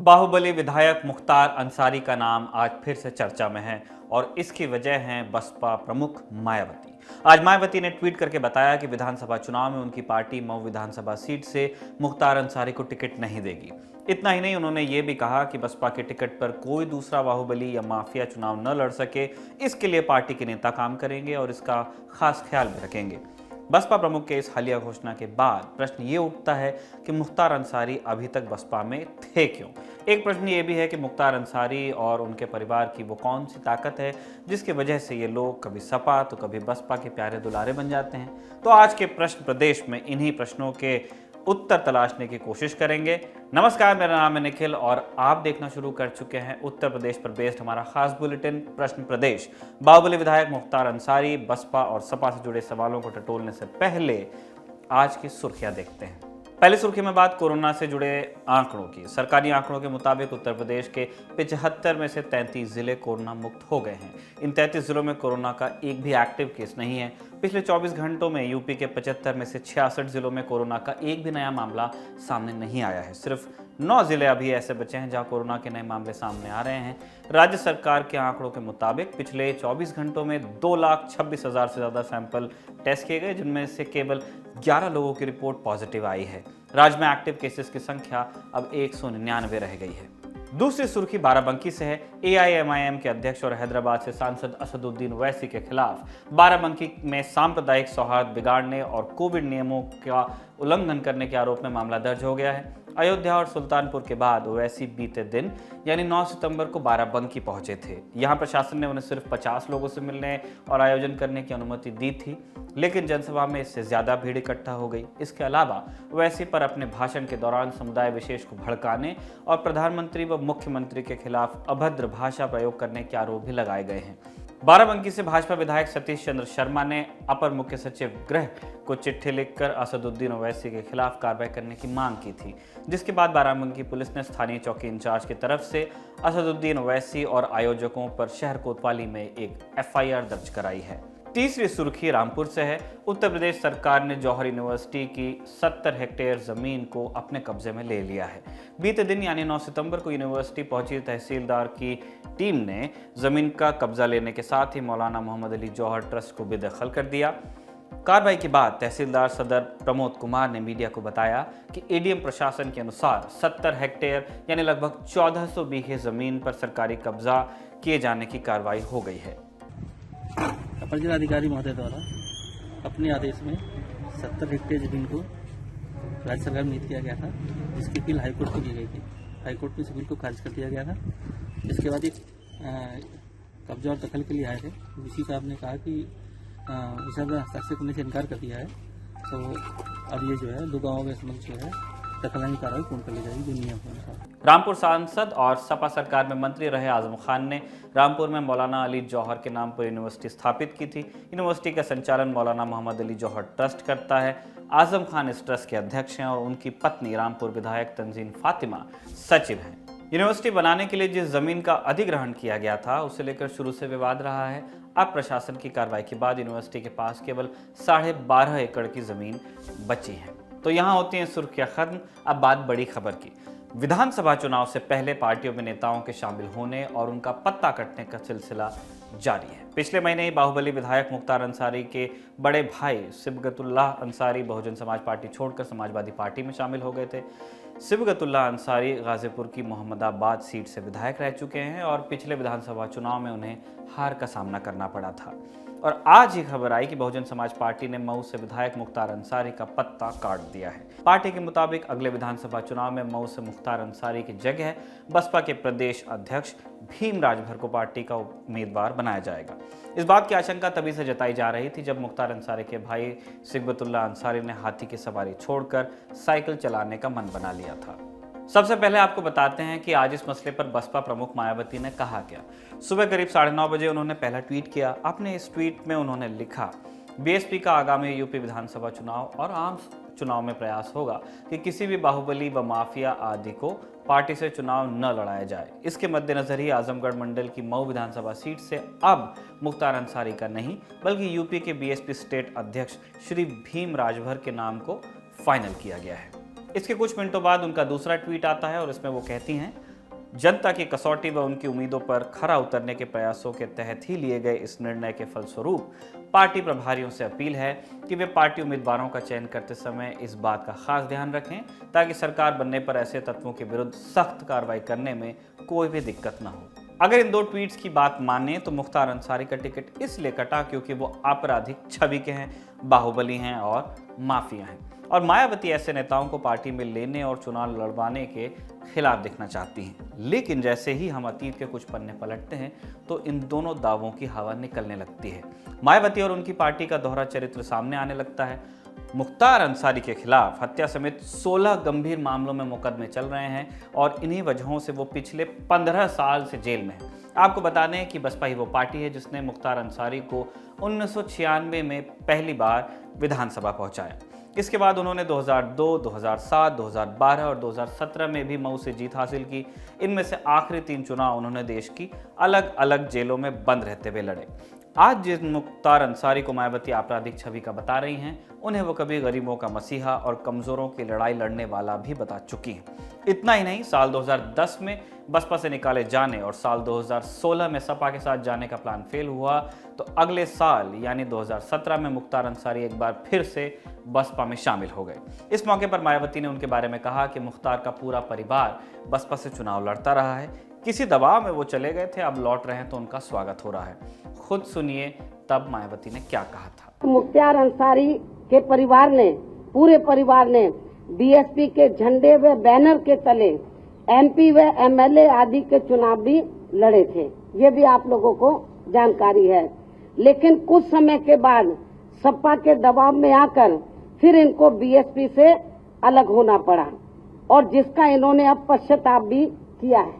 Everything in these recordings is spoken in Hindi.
बाहुबली विधायक मुख्तार अंसारी का नाम आज फिर से चर्चा में है और इसकी वजह है बसपा प्रमुख मायावती। आज मायावती ने ट्वीट करके बताया कि विधानसभा चुनाव में उनकी पार्टी मऊ विधानसभा सीट से मुख्तार अंसारी को टिकट नहीं देगी। इतना ही नहीं, उन्होंने ये भी कहा कि बसपा के टिकट पर कोई दूसरा बाहुबली या माफिया चुनाव न लड़ सके, इसके लिए पार्टी के नेता काम करेंगे और इसका खास ख्याल भी रखेंगे। बसपा प्रमुख के इस हालिया घोषणा के बाद प्रश्न ये उठता है कि मुख्तार अंसारी अभी तक बसपा में थे क्यों। एक प्रश्न ये भी है कि मुख्तार अंसारी और उनके परिवार की वो कौन सी ताकत है जिसकी वजह से ये लोग कभी सपा तो कभी बसपा के प्यारे दुलारे बन जाते हैं। तो आज के प्रश्न प्रदेश में इन्हीं प्रश्नों के उत्तर तलाशने की कोशिश करेंगे। नमस्कार, मेरा नाम है निखिल और आप देखना शुरू कर चुके हैं उत्तर प्रदेश पर बेस्ड हमारा खास बुलेटिन प्रश्न प्रदेश। बाहुबली विधायक मुख्तार अंसारी, बसपा और सपा से जुड़े सवालों को टटोलने से पहले आज की सुर्खियां देखते हैं। पहली सुर्खी में बात कोरोना से जुड़े आंकड़ों की। सरकारी आंकड़ों के मुताबिक उत्तर प्रदेश के 75 में से 33 जिले कोरोना मुक्त हो गए हैं। इन 33 जिलों में कोरोना का एक भी एक्टिव केस नहीं है। पिछले 24 घंटों में यूपी के 75 में से 66 जिलों में कोरोना का एक भी नया मामला सामने नहीं आया है। सिर्फ 9 जिले अभी ऐसे बचे हैं जहां कोरोना के नए मामले सामने आ रहे हैं। राज्य सरकार के आंकड़ों के मुताबिक पिछले 24 घंटों में 2,26,000 से ज़्यादा सैंपल टेस्ट किए गए, जिनमें से केवल 11 लोगों की रिपोर्ट पॉजिटिव आई है। राज्य में एक्टिव केसेस की संख्या अब 199 रह गई है। दूसरी सुर्खी बाराबंकी से है। एआईएमआईएम के अध्यक्ष और हैदराबाद से सांसद असदुद्दीन ओवैसी के खिलाफ बाराबंकी में सांप्रदायिक सौहार्द बिगाड़ने और कोविड नियमों का उल्लंघन करने के आरोप में मामला दर्ज हो गया है। अयोध्या और सुल्तानपुर के बाद ओवैसी बीते दिन यानी 9 सितंबर को बाराबंकी पहुंचे थे। यहां प्रशासन ने उन्हें सिर्फ 50 लोगों से मिलने और आयोजन करने की अनुमति दी थी, लेकिन जनसभा में इससे ज्यादा भीड़ इकट्ठा हो गई। इसके अलावा ओवैसी पर अपने भाषण के दौरान समुदाय विशेष को भड़काने और प्रधानमंत्री व मुख्यमंत्री के खिलाफ अभद्र भाषा प्रयोग करने के आरोप भी लगाए गए हैं। बाराबंकी से भाजपा विधायक सतीश चंद्र शर्मा ने अपर मुख्य सचिव गृह को चिट्ठी लिखकर असदुद्दीन ओवैसी के खिलाफ कार्रवाई करने की मांग की थी, जिसके बाद बाराबंकी पुलिस ने स्थानीय चौकी इंचार्ज की तरफ से असदुद्दीन ओवैसी और आयोजकों पर शहर कोतवाली में एक एफआईआर दर्ज कराई है। तीसरी सुर्खी रामपुर से है। उत्तर प्रदेश सरकार ने जौहर यूनिवर्सिटी की 70 हेक्टेयर जमीन को अपने कब्जे में ले लिया है। बीते दिन यानी 9 सितंबर को यूनिवर्सिटी पहुंची तहसीलदार की टीम ने जमीन का कब्जा लेने के साथ ही मौलाना मोहम्मद अली जौहर ट्रस्ट को बेदखल कर दिया। कार्रवाई के बाद तहसीलदार सदर प्रमोद कुमार ने मीडिया को बताया कि एडीएम प्रशासन के अनुसार 70 हेक्टेयर यानी लगभग 1400 बीघे जमीन पर सरकारी कब्जा किए जाने की कार्रवाई हो गई है। अपर जिलाधिकारी महोदय द्वारा अपने आदेश में 70 हेक्टेयर जमीन को राज्य सरकार में नीति किया गया था, जिसकी अपील हाईकोर्ट को दी गई थी। हाईकोर्ट में इस अपील को खारिज कर दिया गया था। इसके बाद एक कब्जा और दखल के लिए आए थे। डीसी साहब ने कहा कि इसे हस्ताक्षर करने से इनकार कर दिया है, तो अब ये जो है 2 गाँवों के समझ जो है दखलनी कार्रवाई पूर्ण कर ली जाएगी जो नियम के अनुसार। रामपुर सांसद और सपा सरकार में मंत्री रहे आजम खान ने रामपुर में मौलाना अली जौहर के नाम पर यूनिवर्सिटी स्थापित की थी। यूनिवर्सिटी का संचालन मौलाना मोहम्मद अली जौहर ट्रस्ट करता है। आजम खान इस ट्रस्ट के अध्यक्ष हैं और उनकी पत्नी रामपुर विधायक तंजीन फातिमा सचिव हैं। यूनिवर्सिटी बनाने के लिए जिस जमीन का अधिग्रहण किया गया था उसे लेकर शुरू से विवाद रहा है। अब प्रशासन की कार्रवाई के बाद यूनिवर्सिटी के पास केवल 12.5 एकड़ की जमीन बची है। तो यहाँ होती हैं सुर्खियां खत्म। अब बात बड़ी खबर की। विधानसभा चुनाव से पहले पार्टियों में नेताओं के शामिल होने और उनका पत्ता कटने का सिलसिला जारी है। पिछले महीने ही बाहुबली विधायक मुख्तार अंसारी के बड़े भाई सिबगतुल्लाह अंसारी बहुजन समाज पार्टी छोड़कर समाजवादी पार्टी में शामिल हो गए थे। सिबगतुल्लाह अंसारी गाजीपुर की मोहम्मदाबाद सीट से विधायक रह चुके हैं और पिछले विधानसभा चुनाव में उन्हें हार का सामना करना पड़ा था। और आज ही खबर आई कि बहुजन समाज पार्टी ने मऊ से विधायक मुख्तार अंसारी का पत्ता काट दिया है। पार्टी के मुताबिक अगले विधानसभा चुनाव में मऊ से मुख्तार अंसारी की जगह बसपा के प्रदेश अध्यक्ष भीम राजभर को पार्टी का उम्मीदवार बनाया जाएगा। इस बात की आशंका तभी से जताई जा रही थी जब मुख्तार अंसारी के भाई सिबगतुल्लाह अंसारी ने हाथी की सवारी छोड़कर साइकिल चलाने का मन बना लिया था। सबसे पहले आपको बताते हैं कि आज इस मसले पर बसपा प्रमुख मायावती ने कहा क्या। सुबह करीब 9:30 बजे उन्होंने पहला ट्वीट किया। अपने इस ट्वीट में उन्होंने लिखा, बीएसपी का आगामी यूपी विधानसभा चुनाव और आम चुनाव में प्रयास होगा कि किसी भी बाहुबली व माफिया आदि को पार्टी से चुनाव न लड़ाया जाए। इसके मद्देनजर ही आजमगढ़ मंडल की मऊ विधानसभा सीट से अब मुख्तार अंसारी का नहीं बल्कि यूपी के बीएसपी स्टेट अध्यक्ष श्री भीम राजभर के नाम को फाइनल किया गया है। इसके कुछ मिनटों बाद उनका दूसरा ट्वीट आता है और इसमें वो कहती हैं, जनता की कसौटी व उनकी उम्मीदों पर खरा उतरने के प्रयासों के तहत ही लिए गए इस निर्णय के फलस्वरूप पार्टी प्रभारियों से अपील है कि वे पार्टी उम्मीदवारों का चयन करते समय इस बात का खास ध्यान रखें ताकि सरकार बनने पर ऐसे तत्वों के विरुद्ध सख्त कार्रवाई करने में कोई भी दिक्कत न हो। अगर इन 2 ट्वीट्स की बात माने तो मुख्तार अंसारी का टिकट इसलिए कटा क्योंकि वो आपराधिक छवि के हैं, बाहुबली हैं और माफिया हैं, और मायावती ऐसे नेताओं को पार्टी में लेने और चुनाव लड़वाने के खिलाफ दिखना चाहती हैं। लेकिन जैसे ही हम अतीत के कुछ पन्ने पलटते हैं तो इन दोनों दावों की हवा निकलने लगती है। मायावती और उनकी पार्टी का दोहरा चरित्र सामने आने लगता है। मुख्तार अंसारी के खिलाफ हत्या समेत 16 गंभीर मामलों में मुकदमे चल रहे हैं और इन्हीं वजहों से वो पिछले 15 साल से जेल में है। आपको बता दें कि बसपा ही वो पार्टी है जिसने मुख्तार अंसारी को 1996 में पहली बार विधानसभा पहुंचाया। इसके बाद उन्होंने 2002, 2007, 2012 और 2017 में भी मऊ से जीत हासिल की। इनमें से आखिरी 3 चुनाव उन्होंने देश की अलग अलग जेलों में बंद रहते हुए लड़े। आज जिस मुख्तार अंसारी को मायावती आपराधिक छवि का बता रही हैं, उन्हें वो कभी गरीबों का मसीहा और कमजोरों की लड़ाई लड़ने वाला भी बता चुकी हैं। इतना ही नहीं, साल 2010 में बसपा से निकाले जाने और साल 2016 में सपा के साथ जाने का प्लान फेल हुआ तो अगले साल यानी 2017 में मुख्तार अंसारी एक बार फिर से बसपा में शामिल हो गए। इस मौके पर मायावती ने उनके बारे में कहा कि मुख्तार का पूरा परिवार बसपा से चुनाव लड़ता रहा है, किसी दबाव में वो चले गए थे, अब लौट रहे हैं तो उनका स्वागत हो रहा है। खुद सुनिए तब मायावती ने क्या कहा था। मुख्तार अंसारी के परिवार ने, पूरे परिवार ने बीएसपी के झंडे व बैनर के तले एमपी व एमएलए आदि के चुनाव भी लड़े थे, ये भी आप लोगों को जानकारी है। लेकिन कुछ समय के बाद सपा के दबाव में आकर फिर इनको बीएसपी से अलग होना पड़ा और जिसका इन्होंने अब पश्चाताप भी किया है,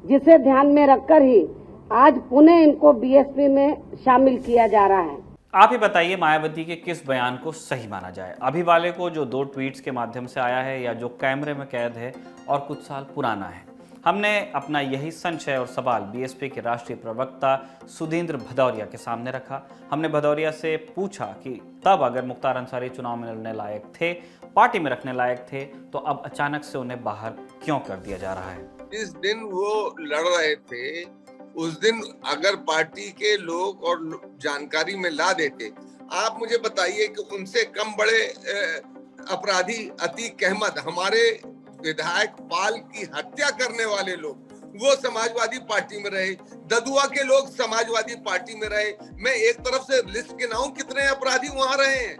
जिसे ध्यान में रखकर ही आज पुनः इनको बीएसपी में शामिल किया जा रहा है। आप ही बताइए मायावती के किस बयान को सही माना जाए, अभी वाले को जो 2 ट्वीट्स के माध्यम से आया है या जो कैमरे में कैद है और कुछ साल पुराना है। हमने अपना यही संशय और सवाल बीएसपी के राष्ट्रीय प्रवक्ता सुधींद्र भदौरिया के सामने रखा। हमने भदौरिया से पूछा कि तब अगर मुख्तार अंसारी चुनाव में लड़ने लायक थे, पार्टी में रखने लायक थे, तो अब अचानक से उन्हें बाहर क्यों कर दिया जा रहा है। जिस दिन वो लड़ रहे थे उस दिन अगर पार्टी के लोग और जानकारी में ला देते, आप मुझे बताइए कि उनसे कम बड़े अपराधी अतीक अहमद, हमारे विधायक पाल की हत्या करने वाले लोग, वो समाजवादी पार्टी में रहे, ददुआ के लोग समाजवादी पार्टी में रहे। मैं एक तरफ से लिस्ट गिनाऊं कितने अपराधी वहां रहे हैं,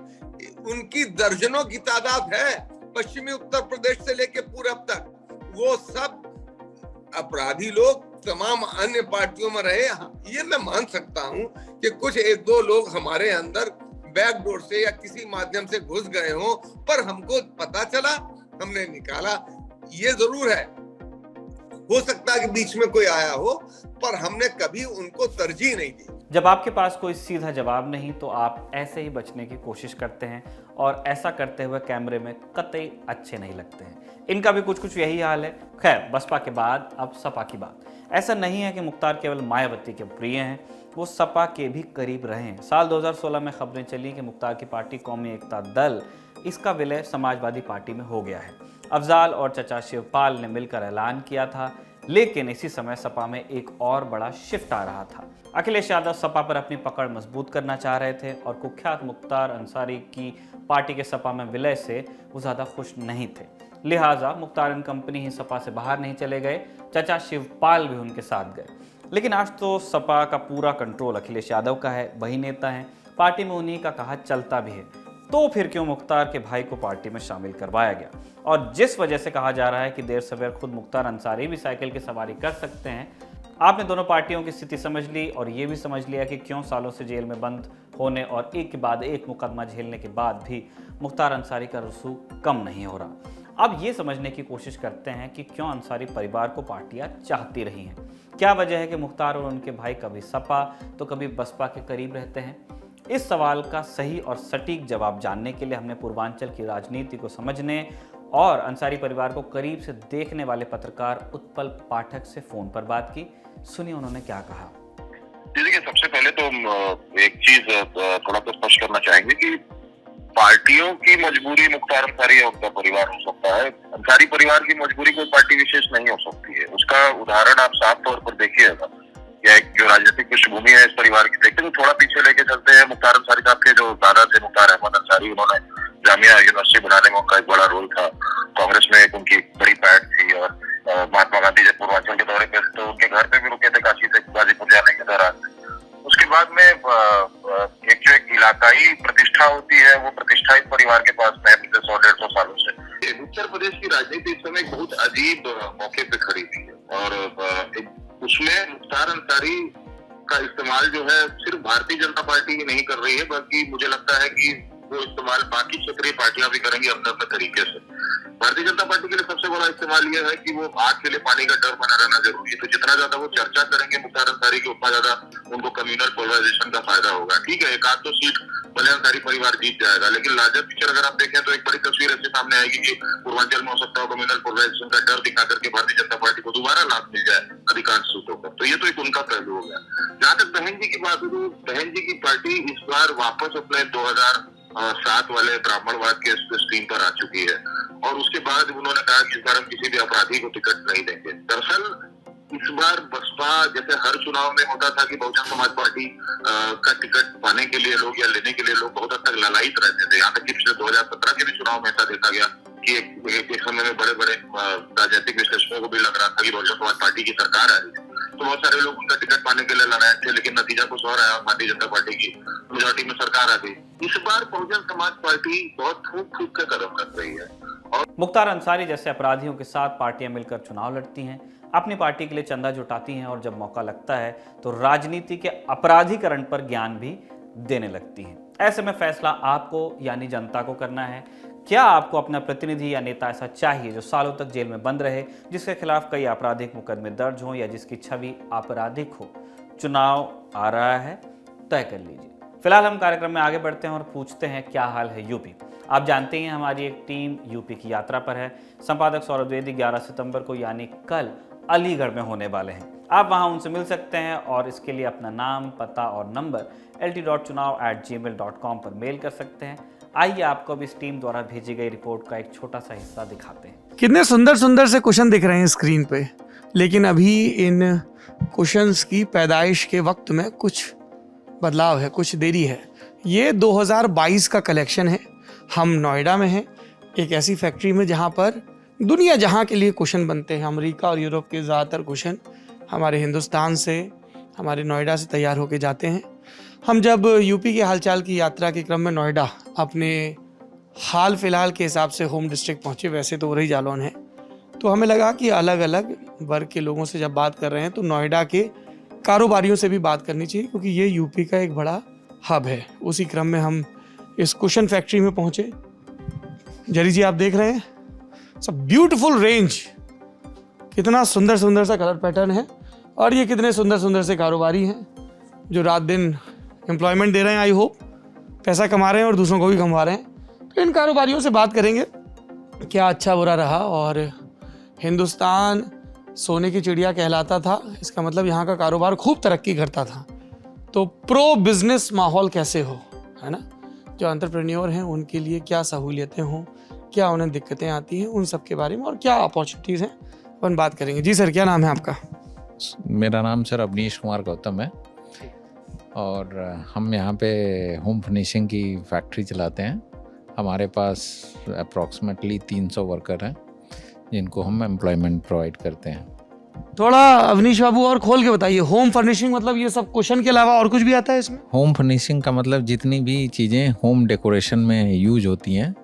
उनकी दर्जनों की तादाद है। पश्चिमी उत्तर प्रदेश से लेके पूरब तक वो सब अपराधी लोग तमाम अन्य पार्टियों में रहे। ये मैं मान सकता हूं कि कुछ 1-2 लोग हमारे अंदर बैकडोर से या किसी माध्यम से घुस गए हों, पर हमको पता चला, हमने निकाला। ये जरूर है, हो सकता है कि बीच में कोई आया हो, पर हमने कभी उनको तरजीह नहीं दी। जब आपके पास कोई सीधा जवाब नहीं तो आप ऐसे ही बचने की कोशिश करते हैं और ऐसा करते हुए कैमरे में कतई अच्छे नहीं लगते हैं। इनका भी कुछ यही हाल है। खैर, बसपा के बाद अब सपा की बात। ऐसा नहीं है कि मुख्तार केवल मायावती के प्रिय हैं, वो सपा के भी करीब रहे हैं। साल 2016 में खबरें चली कि मुख्तार की पार्टी कौमी एकता दल, इसका विलय समाजवादी पार्टी में हो गया है। अफजाल और चचा शिवपाल ने मिलकर ऐलान किया था, लेकिन इसी समय सपा में एक और बड़ा शिफ्ट आ रहा था। अखिलेश यादव सपा पर अपनी पकड़ मजबूत करना चाह रहे थे और कुख्यात मुख्तार अंसारी की पार्टी के सपा में विलय से वो ज़्यादा खुश नहीं थे। लिहाजा मुख्तार एंड कंपनी ही सपा से बाहर नहीं चले गए, चचा शिवपाल भी उनके साथ गए। लेकिन आज तो सपा का पूरा कंट्रोल अखिलेश यादव का है, वही नेता हैं, पार्टी में उन्हीं का कहा चलता भी है। तो फिर क्यों मुख्तार के भाई को पार्टी में शामिल करवाया गया? और जिस वजह से कहा जा रहा है कि देर सवेर खुद मुख्तार अंसारी भी साइकिल की सवारी कर सकते हैं, आपने दोनों पार्टियों की स्थिति समझ ली और ये भी समझ लिया कि क्यों सालों से जेल में बंद होने और एक के बाद एक मुकदमा झेलने के बाद भी मुख्तार अंसारी का रसूख कम नहीं हो रहा। अब ये समझने की कोशिश करते हैं कि क्यों अंसारी परिवार को पार्टियां चाहती रही हैं। क्या वजह है कि मुख्तार और उनके भाई कभी सपा तो कभी बसपा के करीब रहते हैं? इस सवाल का सही और सटीक जवाब जानने के लिए हमने पूर्वांचल की राजनीति को समझने और अंसारी परिवार को करीब से देखने वाले पत्रकार उत्पल पाठक से फोन पर बात की। सुनिए उन्होंने क्या कहा। देखिए, सबसे पहले तो एक चीज थोड़ा सा स्पष्ट करना चाहेंगे कि पार्टियों की मजबूरी मुख्तार अंसारी या उनका परिवार हो सकता है, अंसारी परिवार की मजबूरी कोई पार्टी विशेष नहीं हो सकती है। उसका उदाहरण आप साफ तौर पर देखिएगा, या एक जो राजनीतिक पृष्ठभूमि है इस परिवार की देखते हैं तो थोड़ा पीछे लेके चलते हैं। मुख्तार अंसारी साहब के जो दादा थे मुख्तार अहमद अंसारी, उन्होंने जामिया यूनिवर्सिटी बनाने में उनका एक बड़ा रोल था। कांग्रेस में एक उनकी बड़ी पैठ थी, और महात्मा गांधी जब पूर्वांचल के दौरे पे तो उनके घर पे भी रुके थे काशी से गाजीपुर जाने के दौरान। उसके बाद में एक इलाकाई प्रतिष्ठा होती है, वो प्रतिष्ठा इस परिवार के पास में पिछले 100-150 सालों से। उत्तर प्रदेश की राजनीति इस समय बहुत अजीब मौके पे खड़ी हुई है, और उसमें मुख्तार अंसारी का इस्तेमाल जो है सिर्फ भारतीय जनता पार्टी ही नहीं कर रही है, बल्कि मुझे लगता है कि वो इस्तेमाल बाकी क्षेत्रीय पार्टियां भी करेंगी अपने अपने तरीके से। भारतीय जनता पार्टी के लिए सबसे बड़ा इस्तेमाल यह है कि वो आग के लिए पानी का डर बना रहना जरूरी है। तो जितना ज्यादा वो चर्चा करेंगे मुख्तार अंसारी की, उतना ज्यादा उनको कम्युनल पोलराइजेशन का फायदा होगा। ठीक है, एक आध तो सीट भले अंसारी परिवार जीत जाएगा, लेकिन लार्जर पिक्चर अगर आप देखें तो एक बड़ी तस्वीर ऐसे सामने आएगी कि पूर्वांचल में हो सकता है कम्युनल पोलराइजेशन का डर दिखा करके भारतीय जनता पार्टी को दोबारा लाभ मिल जाए अधिकांश सीटों पर। तो ये तो एक उनका पहलू हो गया। जहाँ तक बहन जी की बात है, बहन जी की पार्टी इस बार वापस अपने 2007 वाले ब्राह्मणवाद के स्ट्रीम पर आ चुकी है, और उसके बाद उन्होंने कहा कि इस बार हम किसी भी अपराधी को टिकट नहीं देंगे। दरअसल इस बार बसपा, जैसे हर चुनाव में होता था कि बहुजन समाज पार्टी का टिकट पाने के लिए लोग या लेने के लिए लोग बहुत हद तक ललायित रहते थे। यहाँ तक कि पिछले 2017 के भी चुनाव में ऐसा देखा गया कि एक समय में बड़े बड़े राजनीतिक विश्लेषकों को भी लग रहा था कि बहुजन समाज पार्टी की सरकार आ रही है, तो बहुत सारे लोग उनका टिकट पाने के लिए लड़ाए थे, लेकिन नतीजा कुछ और आया, भारतीय जनता पार्टी की मेजॉरिटी में सरकार आ गई। इस बार बहुजन समाज पार्टी बहुत फूक फूक के कदम कर रही है। और मुख्तार अंसारी जैसे अपराधियों के साथ पार्टियां मिलकर चुनाव लड़ती हैं, अपनी पार्टी के लिए चंदा जुटाती हैं, और जब मौका लगता है तो राजनीति के अपराधीकरण पर ज्ञान भी देने लगती हैं। ऐसे में फैसला आपको यानी जनता को करना है। क्या आपको अपना प्रतिनिधि या नेता ऐसा चाहिए जो सालों तक जेल में बंद रहे, जिसके खिलाफ कई आपराधिक मुकदमे दर्ज हों, या जिसकी छवि आपराधिक हो? चुनाव आ रहा है, तय कर लीजिए। फिलहाल हम कार्यक्रम में आगे बढ़ते हैं और पूछते हैं क्या हाल है यूपी। आप जानते हैं हमारी एक टीम यूपी की यात्रा पर है। संपादक सौरभ द्विवेदी 11 सितंबर को यानी कल अलीगढ़ में होने वाले हैं। आप वहां उनसे मिल सकते हैं, और इसके लिए अपना नाम, पता और नंबर lt.chunav@gmail.com पर मेल कर सकते हैं। आइए आपको अब इस टीम द्वारा भेजी गई रिपोर्ट का एक छोटा सा हिस्सा दिखाते हैं। कितने सुंदर सुंदर से क्वेश्चन दिख रहे हैं स्क्रीन पे, लेकिन अभी इन क्वेश्चंस की पैदाइश के वक्त में कुछ बदलाव है, कुछ देरी है। ये 2022 का कलेक्शन है। हम नोएडा में हैं, एक ऐसी फैक्ट्री में जहाँ पर दुनिया जहाँ के लिए क्वेश्चन बनते हैं। अमेरिका और यूरोप के ज़्यादातर क्वेश्चन हमारे हिंदुस्तान से, हमारे नोएडा से तैयार होके जाते हैं। हम जब यूपी के हालचाल की यात्रा के क्रम में नोएडा अपने हाल फिलहाल के हिसाब से होम डिस्ट्रिक्ट पहुँचे, वैसे तो वही जालौन है, तो हमें लगा कि अलग अलग वर्ग के लोगों से जब बात कर रहे हैं तो नोएडा के कारोबारियों से भी बात करनी चाहिए, क्योंकि ये यूपी का एक बड़ा हब है। उसी क्रम में हम इस कुशन फैक्ट्री में पहुंचे। जरी जी आप देख रहे हैं, सब ब्यूटीफुल रेंज, कितना सुंदर सुंदर सा कलर पैटर्न है, और ये कितने सुंदर सुंदर से कारोबारी हैं जो रात दिन एम्प्लॉयमेंट दे रहे हैं। आई होप पैसा कमा रहे हैं और दूसरों को भी कमा रहे हैं। तो इन कारोबारियों से बात करेंगे क्या अच्छा बुरा रहा। और हिंदुस्तान सोने की चिड़िया कहलाता था, इसका मतलब यहाँ का कारोबार खूब तरक्की करता था। तो प्रो बिजनेस माहौल कैसे हो, है ना, जो एंटरप्रेन्योर हैं उनके लिए क्या सहूलियतें हों, क्या उन्हें दिक्कतें आती हैं, उन सब के बारे में, और क्या अपॉर्चुनिटीज़ हैं, अपन बात करेंगे। जी सर, क्या नाम है आपका? मेरा नाम सर अवनीश कुमार गौतम है, और हम यहाँ पे होम फिनिशिंग की फैक्ट्री चलाते हैं। हमारे पास अप्रॉक्सीमेटली 300 वर्कर हैं जिनको हम एम्प्लॉयमेंट प्रोवाइड करते हैं। थोड़ा अवनीश बाबू और खोल के बताइए, होम फर्निशिंग मतलब ये सब क्वेश्चन के अलावा और कुछ भी आता है इसमें? होम फर्निशिंग का मतलब जितनी भी चीज़ें होम डेकोरेशन में यूज होती हैं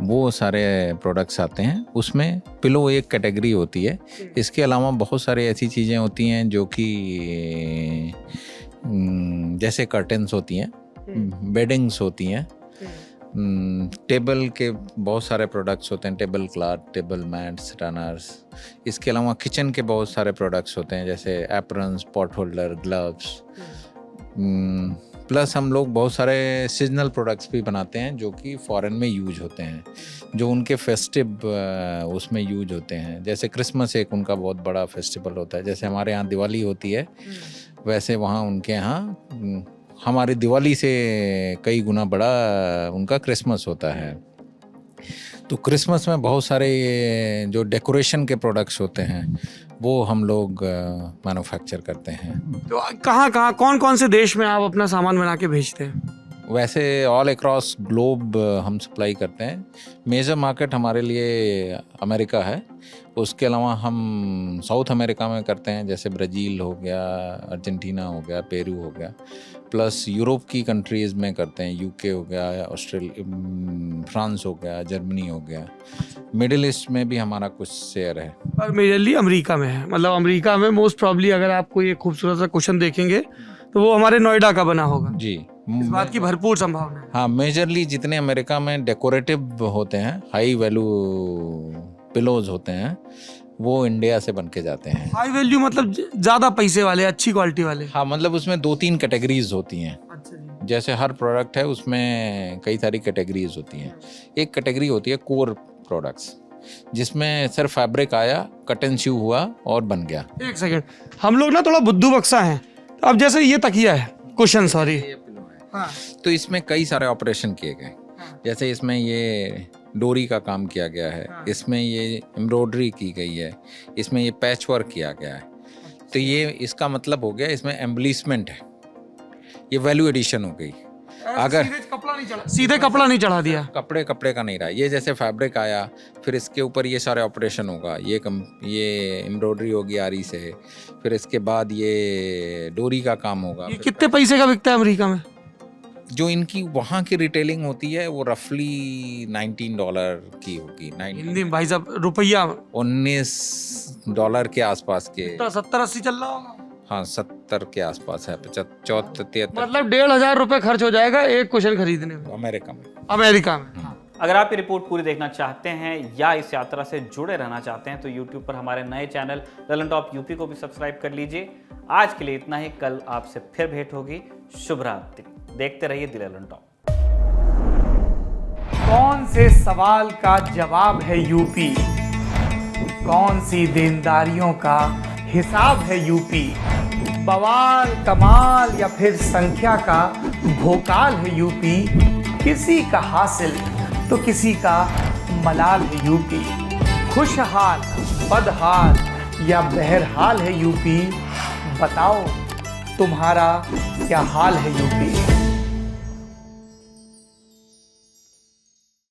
वो सारे प्रोडक्ट्स आते हैं। उसमें पिलो एक कैटेगरी होती है। इसके अलावा बहुत सारी ऐसी चीज़ें होती हैं जो कि जैसे कर्टन्स होती हैं, बेडिंग्स होती हैं, टेबल के बहुत सारे प्रोडक्ट्स होते हैं, table cloth, table mats, runners. इसके अलावा किचन के बहुत सारे प्रोडक्ट्स होते हैं जैसे aprons, pot holder, gloves. Plus हम लोग बहुत सारे सीजनल प्रोडक्ट्स भी बनाते हैं जो कि फॉरेन में यूज होते हैं, जो उनके फेस्टिव उसमें यूज होते हैं। जैसे क्रिसमस एक उनका बहुत बड़ा फेस्टिवल होता है, जैसे हमारे यहाँ दिवाली होती है वैसे वहाँ उनके यहाँ हमारी दिवाली से कई गुना बड़ा उनका क्रिसमस होता है। तो क्रिसमस में बहुत सारे जो डेकोरेशन के प्रोडक्ट्स होते हैं वो हम लोग मैन्युफैक्चर करते हैं। तो कहाँ कौन कौन से देश में आप अपना सामान बना के भेजते हैं? वैसे ऑल अक्रॉस ग्लोब हम सप्लाई करते हैं। मेजर मार्केट हमारे लिए अमेरिका है, उसके अलावा हम साउथ अमेरिका में करते हैं, जैसे ब्राज़ील हो गया, अर्जेंटीना हो गया, पेरू हो गया, प्लस यूरोप की कंट्रीज़ में करते हैं, यूके हो गया, ऑस्ट्रेलिया, फ्रांस हो गया, जर्मनी हो गया। मिडिल ईस्ट में भी हमारा कुछ शेयर है। पर मेजरली अमेरिका में है, मतलब अमेरिका में मोस्ट प्रॉब्ली अगर आपको ये खूबसूरत सा क्वेश्चन देखेंगे तो वो हमारे नोएडा का बना होगा। जी, इस बात की भरपूर संभावना है। हाँ, मेजरली जितने अमेरिका में डेकोरेटिव होते हैं, हाई वैल्यू पिलोज होते हैं, वो इंडिया से बन के जाते हैं। हाई वैल्यू मतलब ज़्यादा पैसे वाले, अच्छी क्वालिटी वाले। हाँ, मतलब उसमें 2-3 कैटेगरीज होती हैं। अच्छा जी। जैसे हर प्रोडक्ट है उसमें कई सारी कैटेगरीज होती हैं। एक कैटेगरी होती है कोर प्रोडक्ट्स, जिसमें सिर्फ फैब्रिक आया, कट एंड स्यू हुआ और बन गया। एक सेकंड, हम लोग ना थोड़ा बुद्धू बक्सा हैं। अब जैसे ये तकिया है, कुशन, सॉरी, हाँ, तो इसमें कई सारे ऑपरेशन किए गए। जैसे इसमें ये डोरी का काम किया गया है, इसमें ये एम्ब्रॉयडरी की गई है, इसमें ये पैच वर्क किया गया है। तो ये इसका मतलब हो गया, इसमें एम्बलिशमेंट है, ये वैल्यू एडिशन हो गई। अगर सीधे कपड़ा नहीं चढ़ा दिया, कपड़े का नहीं रहा, ये जैसे फैब्रिक आया, फिर इसके ऊपर ये सारे ऑपरेशन होगा, ये एम्ब्रॉयडरी होगी आरी से, फिर इसके बाद ये डोरी का काम होगा। ये कितने पैसे का बिकता है अमेरिका में? जो इनकी वहाँ की रिटेलिंग होती है वो रफली $19 की होगी। हिंदी में भाई साहब रुपया $19 के आसपास के। 70-80 चल रहा होगा। हाँ, 70 के आसपास है, 74-73। मतलब 1,500 रुपए खर्च हो जाएगा एक क्वेश्चन खरीदने में अमेरिका में। अमेरिका में। अगर आप ये रिपोर्ट पूरी देखना चाहते हैं या इस यात्रा से जुड़े रहना चाहते हैं तो YouTube पर हमारे नए चैनल ललन टॉप यूपी को भी सब्सक्राइब कर लीजिए। आज के लिए इतना ही, कल आपसे फिर भेंट होगी। शुभ रात्रि। देखते रहिए द ललन टॉप। कौन से सवाल का जवाब है यूपी? कौन सी देनदारियों का हिसाब है यूपी? बवाल, कमाल या फिर संख्या का भोकाल है यूपी। किसी का हासिल तो किसी का मलाल है यूपी। खुशहाल, बदहाल या बहरहाल है यूपी। बताओ तुम्हारा क्या हाल है यूपी?